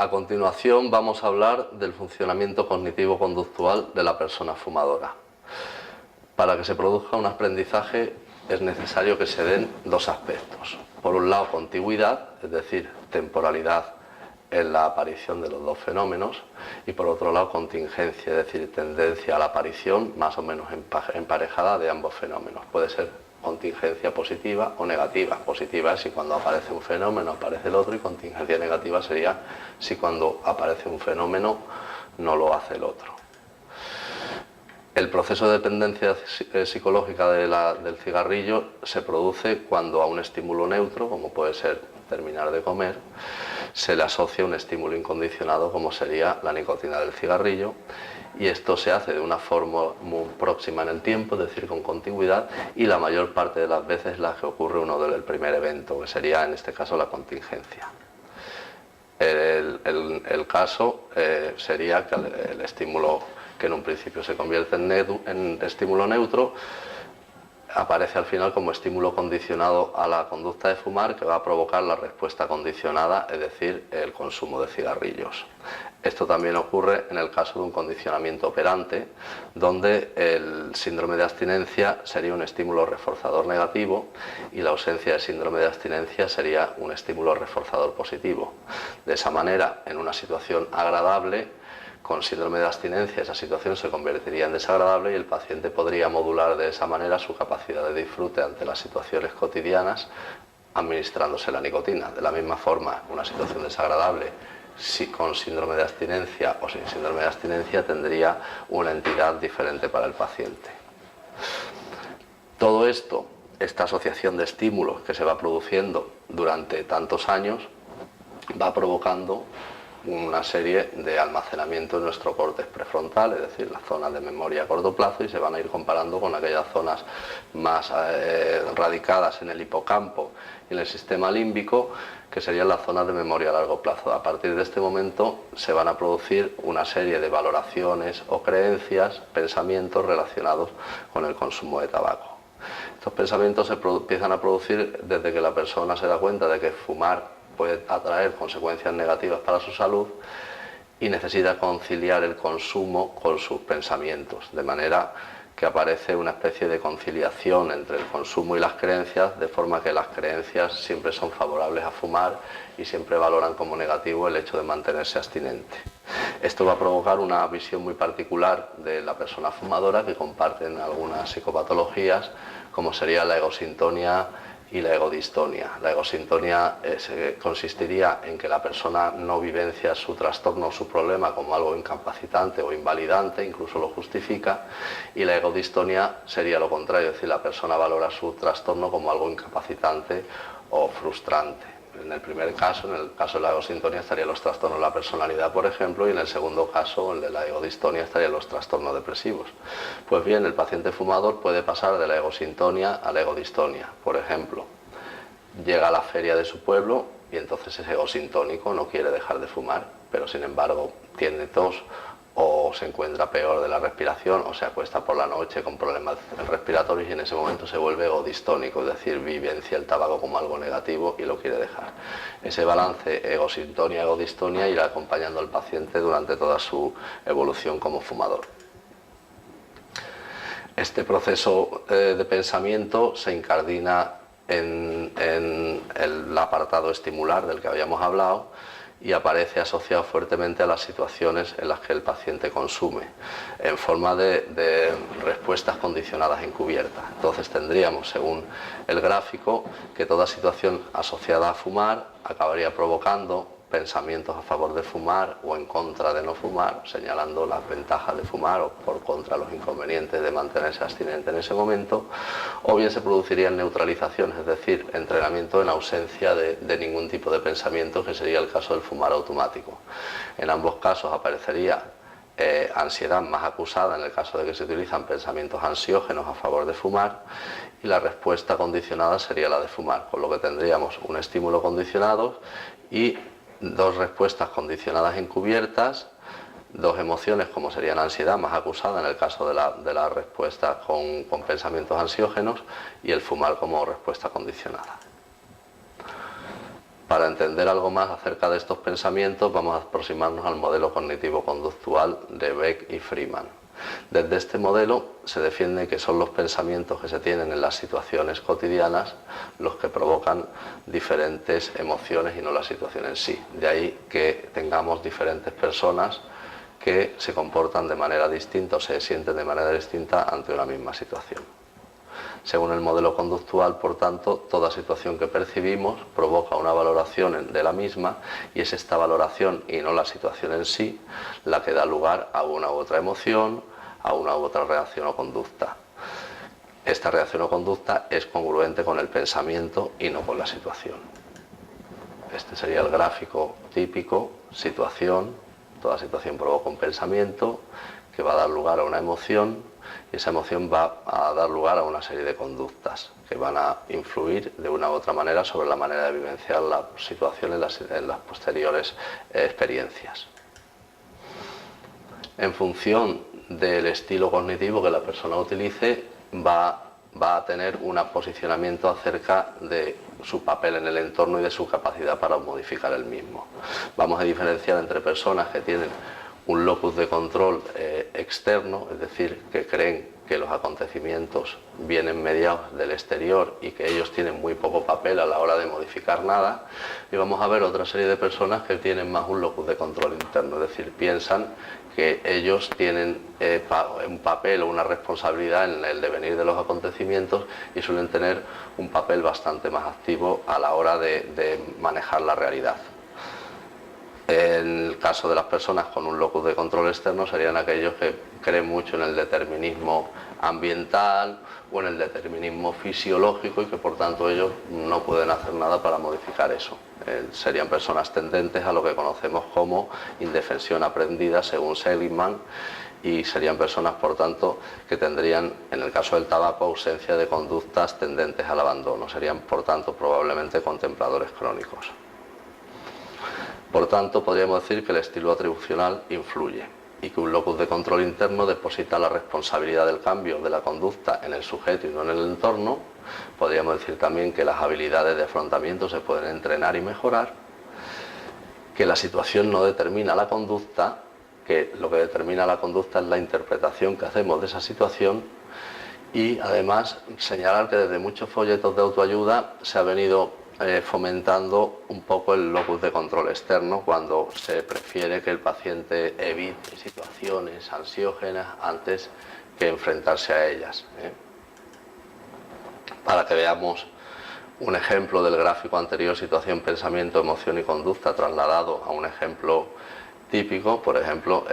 A continuación vamos a hablar del funcionamiento cognitivo-conductual de la persona fumadora. Para que se produzca un aprendizaje es necesario que se den dos aspectos. Por un lado, contigüidad, es decir, temporalidad en la aparición de los dos fenómenos, y por otro lado, contingencia, es decir, tendencia a la aparición más o menos emparejada de ambos fenómenos. Puede ser contingencia positiva o negativa. Positiva es si cuando aparece un fenómeno aparece el otro, y contingencia negativa sería si cuando aparece un fenómeno no lo hace el otro. El proceso de dependencia psicológica del cigarrillo se produce cuando a un estímulo neutro, como puede ser terminar de comer, se le asocia un estímulo incondicionado, como sería la nicotina del cigarrillo, y esto se hace de una forma muy próxima en el tiempo, es decir, con contigüidad, y la mayor parte de las veces la que ocurre uno del primer evento, que sería en este caso la contingencia. El caso sería que el estímulo, que en un principio se convierte en estímulo neutro, aparece al final como estímulo condicionado a la conducta de fumar, que va a provocar la respuesta condicionada, es decir, el consumo de cigarrillos. Esto también ocurre en el caso de un condicionamiento operante, donde el síndrome de abstinencia sería un estímulo reforzador negativo y la ausencia de síndrome de abstinencia sería un estímulo reforzador positivo. De esa manera, en una situación agradable, con síndrome de abstinencia, esa situación se convertiría en desagradable y el paciente podría modular de esa manera su capacidad de disfrute ante las situaciones cotidianas administrándose la nicotina. De la misma forma, una situación desagradable, si con síndrome de abstinencia o sin síndrome de abstinencia, tendría una entidad diferente para el paciente. Todo esto, esta asociación de estímulos que se va produciendo durante tantos años, va provocando una serie de almacenamiento en nuestro córtex prefrontal, es decir, las zonas de memoria a corto plazo, y se van a ir comparando con aquellas zonas más radicadas en el hipocampo y en el sistema límbico, que serían las zonas de memoria a largo plazo. A partir de este momento se van a producir una serie de valoraciones o creencias, pensamientos relacionados con el consumo de tabaco. Estos pensamientos se empiezan a producir desde que la persona se da cuenta de que fumar puede atraer consecuencias negativas para su salud y necesita conciliar el consumo con sus pensamientos, de manera que aparece una especie de conciliación entre el consumo y las creencias, de forma que las creencias siempre son favorables a fumar y siempre valoran como negativo el hecho de mantenerse abstinente. Esto va a provocar una visión muy particular de la persona fumadora, que comparten algunas psicopatologías, como sería la egosintonia y la egodistonia. La egosintonia consistiría en que la persona no vivencia su trastorno o su problema como algo incapacitante o invalidante, incluso lo justifica, y la egodistonia sería lo contrario, es decir, la persona valora su trastorno como algo incapacitante o frustrante. En el primer caso, en el caso de la egosintonia, estarían los trastornos de la personalidad, por ejemplo, y en el segundo caso, el de la egodistonia, estarían los trastornos depresivos. Pues bien, el paciente fumador puede pasar de la egosintonia a la egodistonia. Por ejemplo, llega a la feria de su pueblo y entonces es egosintónico, no quiere dejar de fumar, pero sin embargo tiene tos, o se encuentra peor de la respiración, o se acuesta por la noche con problemas respiratorios, y en ese momento se vuelve egodistónico, es decir, vivencia el tabaco como algo negativo y lo quiere dejar. Ese balance egosintonia-egodistonia irá acompañando al paciente durante toda su evolución como fumador. Este proceso de pensamiento se incardina en el apartado estimular del que habíamos hablado, y aparece asociado fuertemente a las situaciones en las que el paciente consume, en forma de respuestas condicionadas encubiertas. Entonces tendríamos, según el gráfico, que toda situación asociada a fumar acabaría provocando pensamientos a favor de fumar o en contra de no fumar, señalando las ventajas de fumar o por contra los inconvenientes de mantenerse abstinente en ese momento, o bien se producirían neutralizaciones, es decir, entrenamiento en ausencia de ningún tipo de pensamiento, que sería el caso del fumar automático. En ambos casos aparecería ansiedad más acusada en el caso de que se utilizan pensamientos ansiógenos a favor de fumar, y la respuesta condicionada sería la de fumar, con lo que tendríamos un estímulo condicionado y dos respuestas condicionadas encubiertas, dos emociones como serían ansiedad más acusada en el caso de la respuesta con pensamientos ansiógenos, y el fumar como respuesta condicionada. Para entender algo más acerca de estos pensamientos vamos a aproximarnos al modelo cognitivo-conductual de Beck y Freeman. Desde este modelo se defiende que son los pensamientos que se tienen en las situaciones cotidianas los que provocan diferentes emociones y no la situación en sí. De ahí que tengamos diferentes personas que se comportan de manera distinta o se sienten de manera distinta ante una misma situación. Según el modelo conductual, por tanto, toda situación que percibimos provoca una valoración de la misma y es esta valoración y no la situación en sí la que da lugar a una u otra emoción, a una u otra reacción o conducta. Esta reacción o conducta es congruente con el pensamiento y no con la situación. Este sería el gráfico típico, situación, toda situación provoca un pensamiento que va a dar lugar a una emoción y esa emoción va a dar lugar a una serie de conductas que van a influir de una u otra manera sobre la manera de vivenciar la situación en las posteriores experiencias. En función del estilo cognitivo que la persona utilice, va a tener un posicionamiento acerca de su papel en el entorno y de su capacidad para modificar el mismo. Vamos a diferenciar entre personas que tienen un locus de control externo, es decir, que creen que los acontecimientos vienen mediados del exterior y que ellos tienen muy poco papel a la hora de modificar nada, y vamos a ver otra serie de personas que tienen más un locus de control interno, es decir, piensan que ellos tienen un papel o una responsabilidad en el devenir de los acontecimientos y suelen tener un papel bastante más activo a la hora de manejar la realidad. En el caso de las personas con un locus de control externo serían aquellos que creen mucho en el determinismo ambiental o en el determinismo fisiológico y que por tanto ellos no pueden hacer nada para modificar eso. Serían personas tendentes a lo que conocemos como indefensión aprendida según Seligman y serían personas por tanto que tendrían en el caso del tabaco ausencia de conductas tendentes al abandono, serían por tanto probablemente contempladores crónicos. Por tanto, podríamos decir que el estilo atribucional influye y que un locus de control interno deposita la responsabilidad del cambio de la conducta en el sujeto y no en el entorno. Podríamos decir también que las habilidades de afrontamiento se pueden entrenar y mejorar, que la situación no determina la conducta, que lo que determina la conducta es la interpretación que hacemos de esa situación y además señalar que desde muchos folletos de autoayuda se ha venido fomentando un poco el locus de control externo cuando se prefiere que el paciente evite situaciones ansiógenas antes que enfrentarse a ellas. Para que veamos un ejemplo del gráfico anterior, situación, pensamiento, emoción y conducta, trasladado a un ejemplo típico, por ejemplo,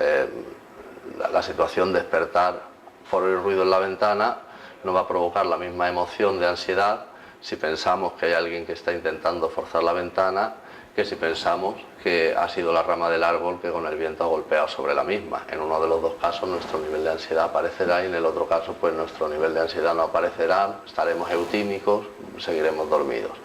la situación despertar por el ruido en la ventana no va a provocar la misma emoción de ansiedad si pensamos que hay alguien que está intentando forzar la ventana que si pensamos que ha sido la rama del árbol que con el viento ha golpeado sobre la misma. En uno de los dos casos nuestro nivel de ansiedad aparecerá y en el otro caso pues nuestro nivel de ansiedad no aparecerá, estaremos eutímicos, seguiremos dormidos.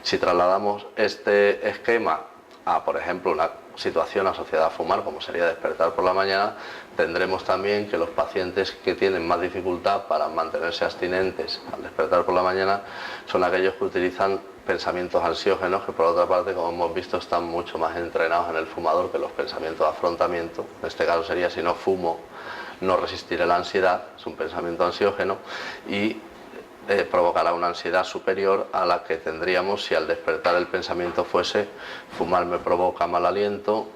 Si trasladamos este esquema a, por ejemplo, una situación asociada a fumar, como sería despertar por la mañana, tendremos también que los pacientes que tienen más dificultad para mantenerse abstinentes al despertar por la mañana son aquellos que utilizan pensamientos ansiógenos, que por otra parte, como hemos visto, están mucho más entrenados en el fumador que los pensamientos de afrontamiento. En este caso sería, si no fumo, no resistiré la ansiedad, es un pensamiento ansiógeno y provocará una ansiedad superior a la que tendríamos si al despertar el pensamiento fuese fumar me provoca mal aliento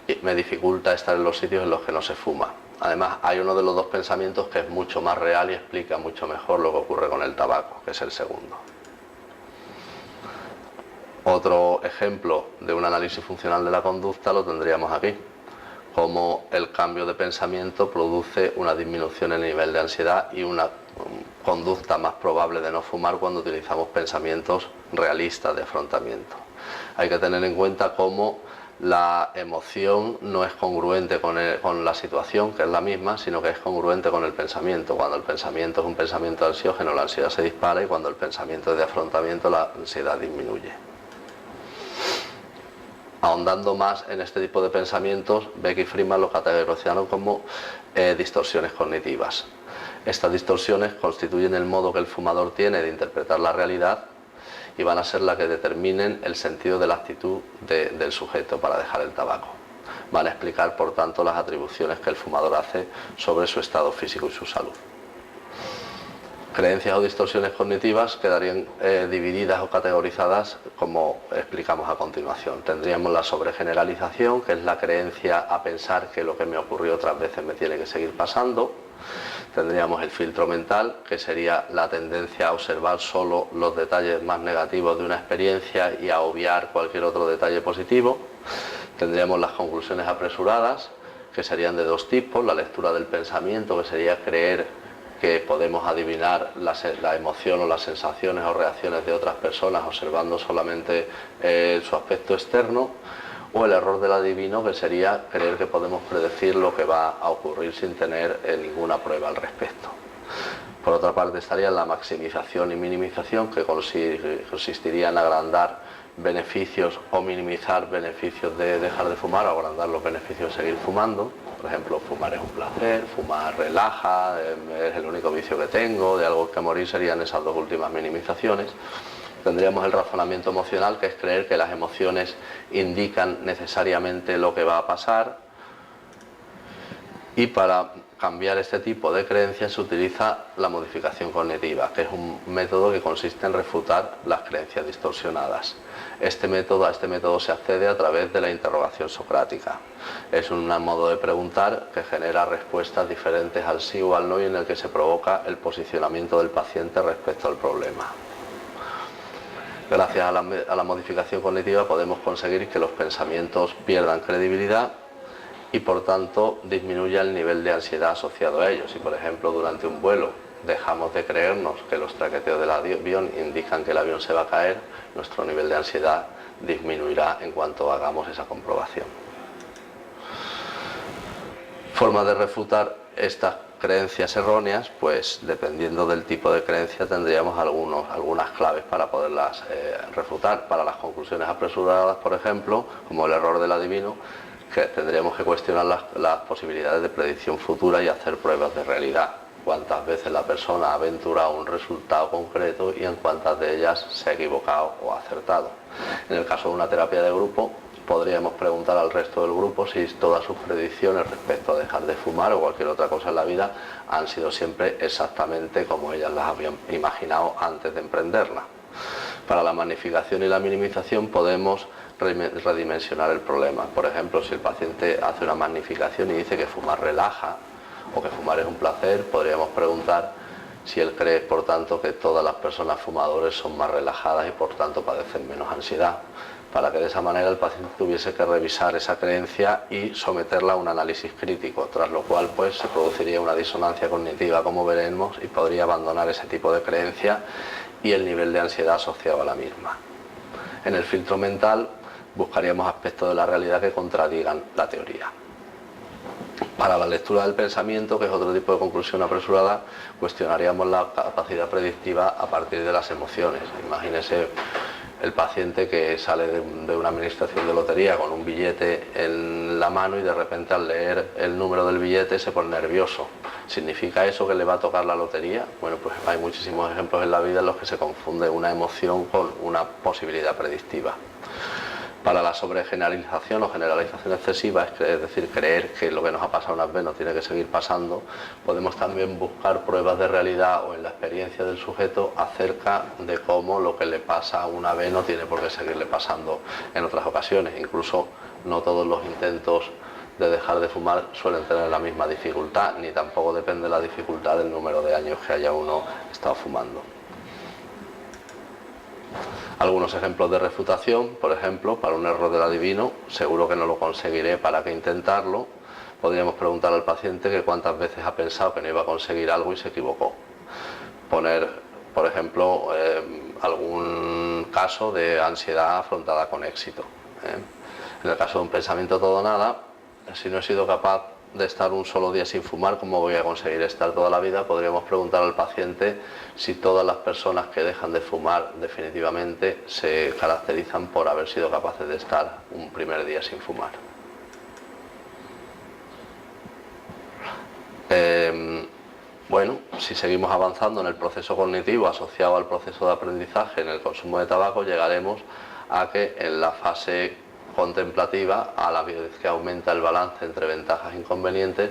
y me dificulta estar en los sitios en los que no se fuma. Además hay uno de los dos pensamientos que es mucho más real y explica mucho mejor lo que ocurre con el tabaco, que es el segundo. Otro ejemplo de un análisis funcional de la conducta lo tendríamos aquí, cómo el cambio de pensamiento produce una disminución en el nivel de ansiedad y una conducta más probable de no fumar cuando utilizamos pensamientos realistas de afrontamiento. Hay que tener en cuenta cómo la emoción no es congruente con la situación, que es la misma, sino que es congruente con el pensamiento. Cuando el pensamiento es un pensamiento ansiógeno, la ansiedad se dispara y cuando el pensamiento es de afrontamiento, la ansiedad disminuye. Ahondando más en este tipo de pensamientos, Beck y Freeman lo categorizaron como distorsiones cognitivas. Estas distorsiones constituyen el modo que el fumador tiene de interpretar la realidad y van a ser las que determinen el sentido de la actitud del sujeto para dejar el tabaco. Van a explicar, por tanto, las atribuciones que el fumador hace sobre su estado físico y su salud. Creencias o distorsiones cognitivas quedarían divididas o categorizadas como explicamos a continuación. Tendríamos la sobregeneralización, que es la creencia a pensar que lo que me ocurrió otras veces me tiene que seguir pasando. Tendríamos el filtro mental, que sería la tendencia a observar solo los detalles más negativos de una experiencia y a obviar cualquier otro detalle positivo. Tendríamos las conclusiones apresuradas, que serían de dos tipos: la lectura del pensamiento, que sería creer que podemos adivinar la emoción o las sensaciones o reacciones de otras personas observando solamente su aspecto externo, o el error del adivino, que sería creer que podemos predecir lo que va a ocurrir sin tener ninguna prueba al respecto. Por otra parte estaría la maximización y minimización, que consistiría en agrandar beneficios o minimizar beneficios de dejar de fumar, o agrandar los beneficios de seguir fumando. Por ejemplo, fumar es un placer, fumar relaja, es el único vicio que tengo, de algo que morir, serían esas dos últimas minimizaciones. Tendríamos el razonamiento emocional, que es creer que las emociones indican necesariamente lo que va a pasar, y para cambiar este tipo de creencias se utiliza la modificación cognitiva, que es un método que consiste en refutar las creencias distorsionadas. A este método se accede a través de la interrogación socrática. Es un modo de preguntar que genera respuestas diferentes al sí o al no, y en el que se provoca el posicionamiento del paciente respecto al problema. Gracias a la modificación cognitiva podemos conseguir que los pensamientos pierdan credibilidad y por tanto disminuya el nivel de ansiedad asociado a ellos. Si por ejemplo durante un vuelo dejamos de creernos que los traqueteos del avión indican que el avión se va a caer, nuestro nivel de ansiedad disminuirá en cuanto hagamos esa comprobación. Forma de refutar estas creencias erróneas, pues dependiendo del tipo de creencia tendríamos algunas claves para poderlas refutar. Para las conclusiones apresuradas, por ejemplo, como el error del adivino, que tendríamos que cuestionar las posibilidades de predicción futura y hacer pruebas de realidad. Cuántas veces la persona ha aventurado un resultado concreto y en cuántas de ellas se ha equivocado o ha acertado. En el caso de una terapia de grupo, podríamos preguntar al resto del grupo si todas sus predicciones respecto a dejar de fumar o cualquier otra cosa en la vida han sido siempre exactamente como ellas las habían imaginado antes de emprenderla. Para la magnificación y la minimización podemos redimensionar el problema. Por ejemplo, si el paciente hace una magnificación y dice que fumar relaja o que fumar es un placer, podríamos preguntar si él cree, por tanto, que todas las personas fumadores son más relajadas y por tanto padecen menos ansiedad, para que de esa manera el paciente tuviese que revisar esa creencia y someterla a un análisis crítico, tras lo cual pues se produciría una disonancia cognitiva, como veremos, y podría abandonar ese tipo de creencia y el nivel de ansiedad asociado a la misma. En el filtro mental buscaríamos aspectos de la realidad que contradigan la teoría. Para la lectura del pensamiento, que es otro tipo de conclusión apresurada, cuestionaríamos la capacidad predictiva a partir de las emociones. Imagínese el paciente que sale de una administración de lotería con un billete en la mano y de repente al leer el número del billete se pone nervioso. ¿Significa eso que le va a tocar la lotería? Bueno, pues hay muchísimos ejemplos en la vida en los que se confunde una emoción con una posibilidad predictiva. Para la sobregeneralización o generalización excesiva, es decir, creer que lo que nos ha pasado una vez nos tiene que seguir pasando, podemos también buscar pruebas de realidad o en la experiencia del sujeto acerca de cómo lo que le pasa una vez no tiene por qué seguirle pasando en otras ocasiones. Incluso no todos los intentos de dejar de fumar suelen tener la misma dificultad, ni tampoco depende la dificultad del número de años que haya uno estado fumando. Algunos ejemplos de refutación, por ejemplo, para un error del adivino, seguro que no lo conseguiré, ¿para qué intentarlo? Podríamos preguntar al paciente que cuántas veces ha pensado que no iba a conseguir algo y se equivocó. Poner, por ejemplo, algún caso de ansiedad afrontada con éxito. En el caso de un pensamiento todo o nada, si no he sido capaz de estar un solo día sin fumar, ¿cómo voy a conseguir estar toda la vida? Podríamos preguntar al paciente si todas las personas que dejan de fumar definitivamente se caracterizan por haber sido capaces de estar un primer día sin fumar. Bueno, si seguimos avanzando en el proceso cognitivo asociado al proceso de aprendizaje en el consumo de tabaco, llegaremos a que en la fase contemplativa, a la vez que aumenta el balance entre ventajas e inconvenientes,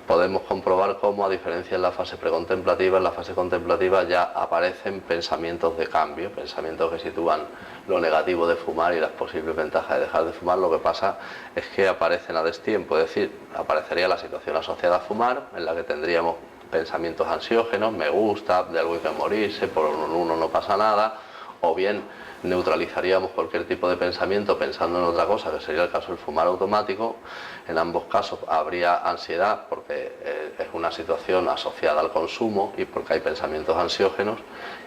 podemos comprobar cómo, a diferencia en la fase precontemplativa, en la fase contemplativa ya aparecen pensamientos de cambio, pensamientos que sitúan lo negativo de fumar y las posibles ventajas de dejar de fumar. Lo que pasa es que aparecen a destiempo, es decir, aparecería la situación asociada a fumar, en la que tendríamos pensamientos ansiógenos, me gusta, de algo hay que morirse, por uno no pasa nada, o bien neutralizaríamos cualquier tipo de pensamiento pensando en otra cosa, que sería el caso del fumar automático. En ambos casos habría ansiedad, porque es una situación asociada al consumo y porque hay pensamientos ansiógenos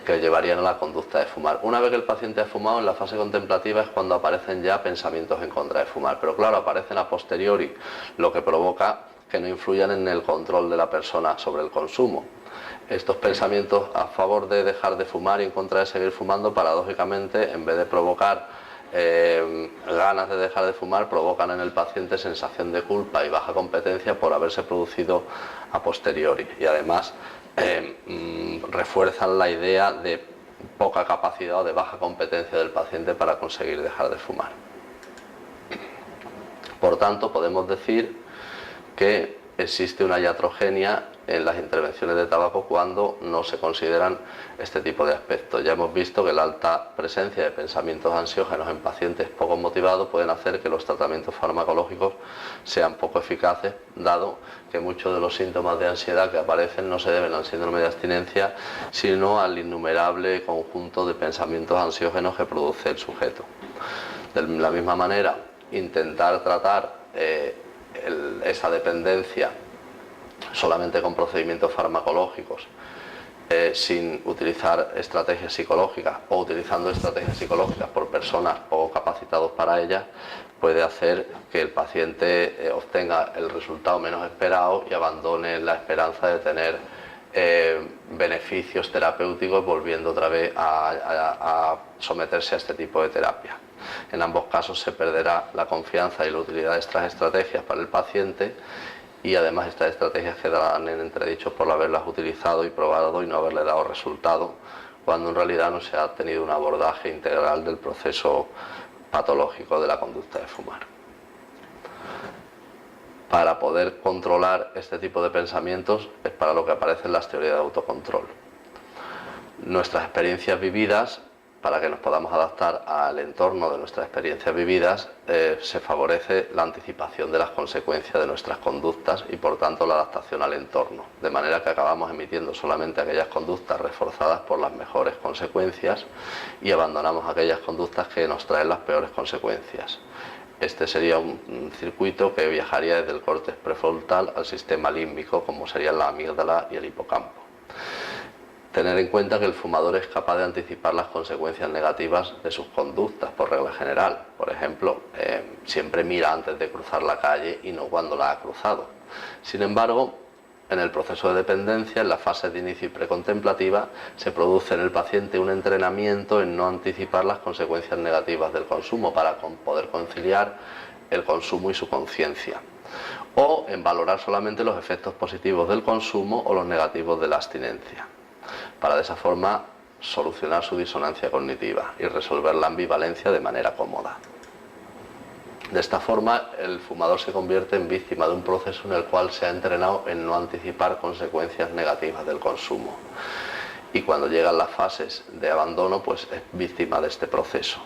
que llevarían a la conducta de fumar. Una vez que el paciente ha fumado, en la fase contemplativa es cuando aparecen ya pensamientos en contra de fumar, pero claro, aparecen a posteriori, lo que provoca que no influyan en el control de la persona sobre el consumo. Estos pensamientos a favor de dejar de fumar y en contra de seguir fumando, paradójicamente, en vez de provocar ganas de dejar de fumar, provocan en el paciente sensación de culpa y baja competencia por haberse producido a posteriori, y además refuerzan la idea de poca capacidad o de baja competencia del paciente para conseguir dejar de fumar. Por tanto, podemos decir que existe una iatrogenia en las intervenciones de tabaco cuando no se consideran este tipo de aspectos. Ya hemos visto que la alta presencia de pensamientos ansiógenos en pacientes poco motivados pueden hacer que los tratamientos farmacológicos sean poco eficaces, dado que muchos de los síntomas de ansiedad que aparecen no se deben al síndrome de abstinencia, sino al innumerable conjunto de pensamientos ansiógenos que produce el sujeto. De la misma manera, intentar tratar esa dependencia solamente con procedimientos farmacológicos, sin utilizar estrategias psicológicas o utilizando estrategias psicológicas por personas poco capacitados para ellas, puede hacer que el paciente obtenga el resultado menos esperado y abandone la esperanza de tener beneficios terapéuticos, volviendo otra vez a someterse a este tipo de terapia. En ambos casos se perderá la confianza y la utilidad de estas estrategias para el paciente, y además estas estrategias quedarán en entredicho por haberlas utilizado y probado y no haberle dado resultado, cuando en realidad no se ha tenido un abordaje integral del proceso patológico de la conducta de fumar. Para poder controlar este tipo de pensamientos es para lo que aparecen las teorías de autocontrol. Nuestras experiencias vividas, para que nos podamos adaptar al entorno de nuestras experiencias vividas, se favorece la anticipación de las consecuencias de nuestras conductas y por tanto la adaptación al entorno, de manera que acabamos emitiendo solamente aquellas conductas reforzadas por las mejores consecuencias y abandonamos aquellas conductas que nos traen las peores consecuencias. Este sería un circuito que viajaría desde el córtex prefrontal al sistema límbico, como serían la amígdala y el hipocampo. Tener en cuenta que el fumador es capaz de anticipar las consecuencias negativas de sus conductas, por regla general. Por ejemplo, siempre mira antes de cruzar la calle y no cuando la ha cruzado. Sin embargo, en el proceso de dependencia, en la fase de inicio y precontemplativa, se produce en el paciente un entrenamiento en no anticipar las consecuencias negativas del consumo para poder conciliar el consumo y su conciencia, o en valorar solamente los efectos positivos del consumo o los negativos de la abstinencia, para de esa forma solucionar su disonancia cognitiva y resolver la ambivalencia de manera cómoda. De esta forma, el fumador se convierte en víctima de un proceso en el cual se ha entrenado en no anticipar consecuencias negativas del consumo. Y cuando llegan las fases de abandono, pues es víctima de este proceso.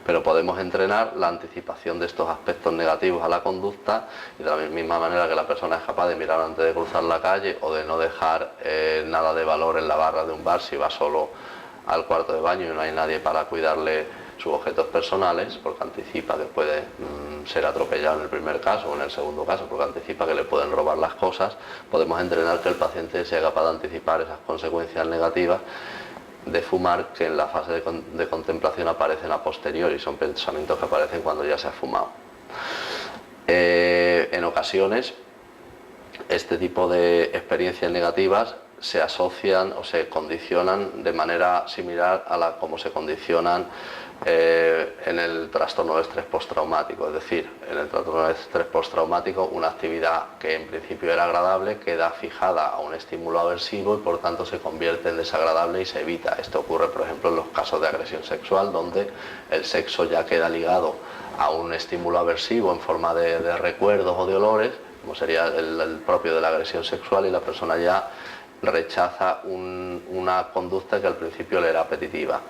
Pero podemos entrenar la anticipación de estos aspectos negativos a la conducta, y de la misma manera que la persona es capaz de mirar antes de cruzar la calle o de no dejar nada de valor en la barra de un bar si va solo al cuarto de baño y no hay nadie para cuidarle sus objetos personales, porque anticipa que puede ser atropellado en el primer caso o en el segundo caso, porque anticipa que le pueden robar las cosas. Podemos entrenar que el paciente sea capaz de anticipar esas consecuencias negativas de fumar, que en la fase de contemplación aparecen a posteriori, son pensamientos que aparecen cuando ya se ha fumado. En ocasiones, este tipo de experiencias negativas se asocian o se condicionan de manera similar a como se condicionan en el trastorno de estrés postraumático. Es decir, en el trastorno de estrés postraumático, una actividad que en principio era agradable queda fijada a un estímulo aversivo y por tanto se convierte en desagradable y se evita. Esto ocurre, por ejemplo, en los casos de agresión sexual, donde el sexo ya queda ligado a un estímulo aversivo en forma de recuerdos o de olores, como sería el propio de la agresión sexual, y la persona ya rechaza una conducta que al principio le era apetitiva.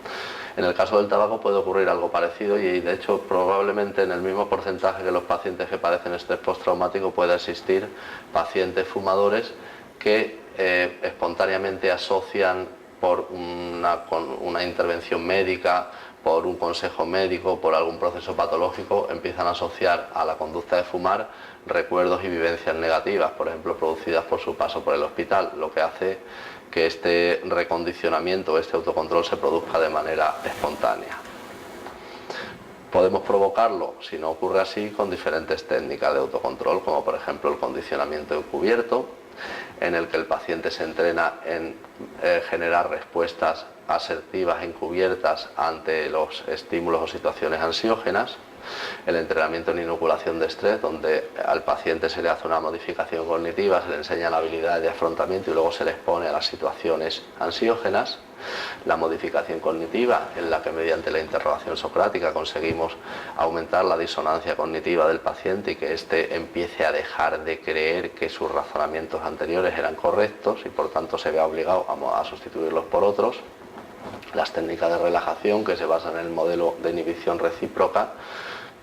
En el caso del tabaco puede ocurrir algo parecido y de hecho probablemente en el mismo porcentaje que los pacientes que padecen estrés postraumático pueda existir pacientes fumadores que espontáneamente asocian por una intervención médica, por un consejo médico, por algún proceso patológico, empiezan a asociar a la conducta de fumar recuerdos y vivencias negativas, por ejemplo, producidas por su paso por el hospital, lo que hace que este recondicionamiento, este autocontrol se produzca de manera espontánea. Podemos provocarlo, si no ocurre así, con diferentes técnicas de autocontrol, como por ejemplo el condicionamiento encubierto, en el que el paciente se entrena en generar respuestas asertivas encubiertas ante los estímulos o situaciones ansiógenas, el entrenamiento en inoculación de estrés, donde al paciente se le hace una modificación cognitiva, se le enseñan habilidades de afrontamiento y luego se le expone a las situaciones ansiógenas, la modificación cognitiva, en la que mediante la interrogación socrática conseguimos aumentar la disonancia cognitiva del paciente y que éste empiece a dejar de creer que sus razonamientos anteriores eran correctos y por tanto se vea obligado a sustituirlos por otros. Las técnicas de relajación, que se basan en el modelo de inhibición recíproca,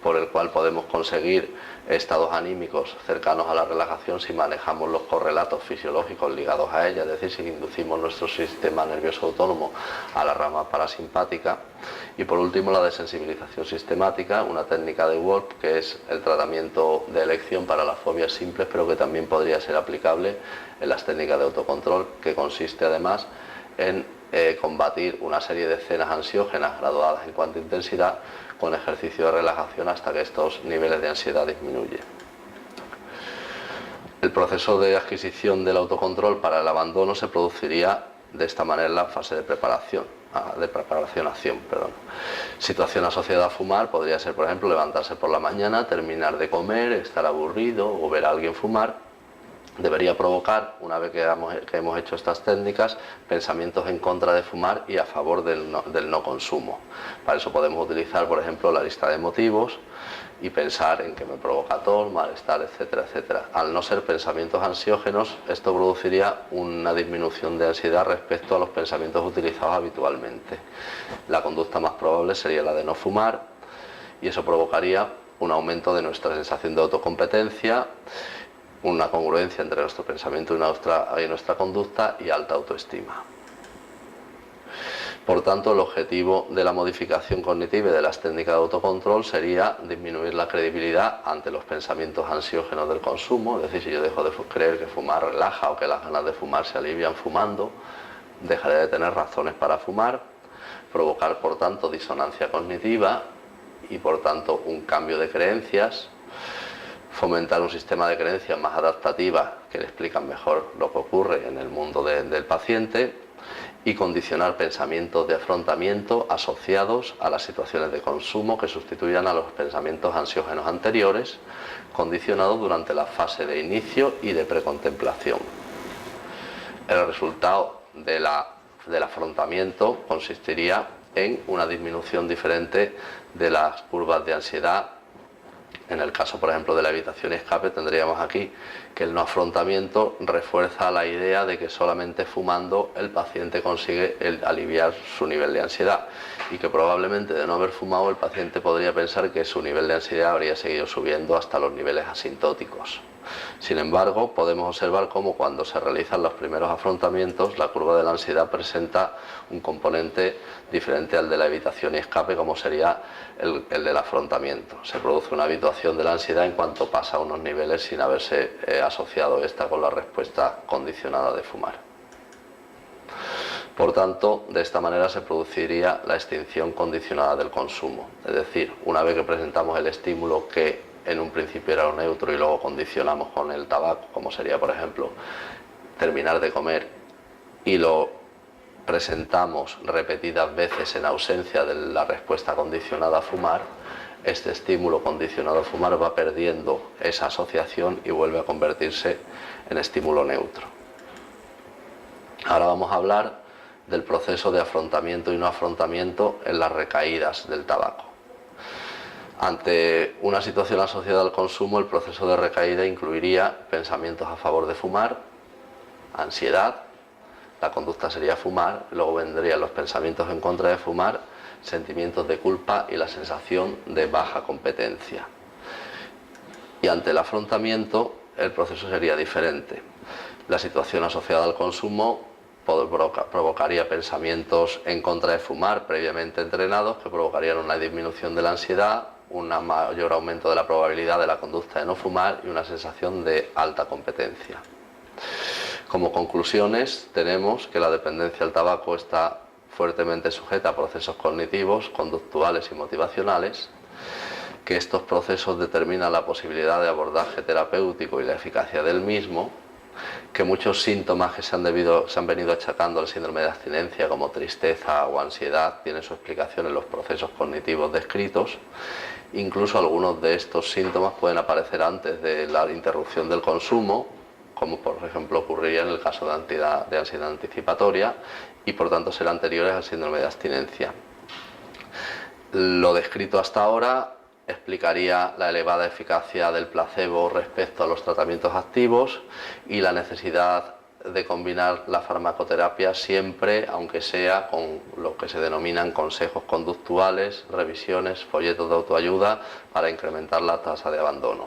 por el cual podemos conseguir estados anímicos cercanos a la relajación si manejamos los correlatos fisiológicos ligados a ella, es decir, si inducimos nuestro sistema nervioso autónomo a la rama parasimpática. Y por último, la desensibilización sistemática, una técnica de Wolf, que es el tratamiento de elección para las fobias simples, pero que también podría ser aplicable en las técnicas de autocontrol, que consiste además en combatir una serie de escenas ansiógenas graduadas en cuanto a intensidad con ejercicio de relajación hasta que estos niveles de ansiedad disminuyen. El proceso de adquisición del autocontrol para el abandono se produciría de esta manera en la fase de preparación. Situación asociada a fumar podría ser, por ejemplo, levantarse por la mañana, terminar de comer, estar aburrido o ver a alguien fumar. Debería provocar, una vez que hemos hecho estas técnicas, pensamientos en contra de fumar y a favor del no consumo. Para eso podemos utilizar, por ejemplo, la lista de motivos y pensar en que me provoca tos, malestar, etcétera, etcétera. Al no ser pensamientos ansiógenos, esto produciría una disminución de ansiedad respecto a los pensamientos utilizados habitualmente. La conducta más probable sería la de no fumar y eso provocaría un aumento de nuestra sensación de autocompetencia, una congruencia entre nuestro pensamiento y nuestra conducta y alta autoestima. Por tanto, el objetivo de la modificación cognitiva y de las técnicas de autocontrol sería disminuir la credibilidad ante los pensamientos ansiógenos del consumo, es decir, si yo dejo de creer que fumar relaja o que las ganas de fumar se alivian fumando, dejaré de tener razones para fumar, provocar por tanto disonancia cognitiva y por tanto un cambio de creencias, fomentar un sistema de creencias más adaptativas que le explican mejor lo que ocurre en el mundo del paciente y condicionar pensamientos de afrontamiento asociados a las situaciones de consumo que sustituyan a los pensamientos ansiógenos anteriores, condicionados durante la fase de inicio y de precontemplación. El resultado del afrontamiento consistiría en una disminución diferente de las curvas de ansiedad. En el caso, por ejemplo, de la evitación y escape, tendríamos aquí que el no afrontamiento refuerza la idea de que solamente fumando el paciente consigue aliviar su nivel de ansiedad y que probablemente de no haber fumado el paciente podría pensar que su nivel de ansiedad habría seguido subiendo hasta los niveles asintóticos. Sin embargo, podemos observar cómo cuando se realizan los primeros afrontamientos la curva de la ansiedad presenta un componente diferente al de la evitación y escape, como sería el del afrontamiento. Se produce una habituación de la ansiedad en cuanto pasa a unos niveles sin haberse asociado esta con la respuesta condicionada de fumar. Por tanto, de esta manera se produciría la extinción condicionada del consumo, es decir, una vez que presentamos el estímulo que en un principio era lo neutro y luego condicionamos con el tabaco, como sería, por ejemplo, terminar de comer, y lo presentamos repetidas veces en ausencia de la respuesta condicionada a fumar, este estímulo condicionado a fumar va perdiendo esa asociación y vuelve a convertirse en estímulo neutro. Ahora vamos a hablar del proceso de afrontamiento y no afrontamiento en las recaídas del tabaco. Ante una situación asociada al consumo, el proceso de recaída incluiría pensamientos a favor de fumar, ansiedad, la conducta sería fumar, luego vendrían los pensamientos en contra de fumar, sentimientos de culpa y la sensación de baja competencia. Y ante el afrontamiento, el proceso sería diferente. La situación asociada al consumo provocaría pensamientos en contra de fumar previamente entrenados que provocarían una disminución de la ansiedad, un mayor aumento de la probabilidad de la conducta de no fumar y una sensación de alta competencia. Como conclusiones, tenemos que la dependencia al tabaco está fuertemente sujeta a procesos cognitivos, conductuales y motivacionales, que estos procesos determinan la posibilidad de abordaje terapéutico y la eficacia del mismo, que muchos síntomas que se han venido achacando al síndrome de abstinencia, como tristeza o ansiedad, tienen su explicación en los procesos cognitivos descritos. Incluso algunos de estos síntomas pueden aparecer antes de la interrupción del consumo, como por ejemplo ocurriría en el caso de ansiedad anticipatoria, y por tanto ser anteriores al síndrome de abstinencia. Lo descrito hasta ahora explicaría la elevada eficacia del placebo respecto a los tratamientos activos y la necesidad de combinar la farmacoterapia siempre, aunque sea con lo que se denominan consejos conductuales, revisiones, folletos de autoayuda para incrementar la tasa de abandono.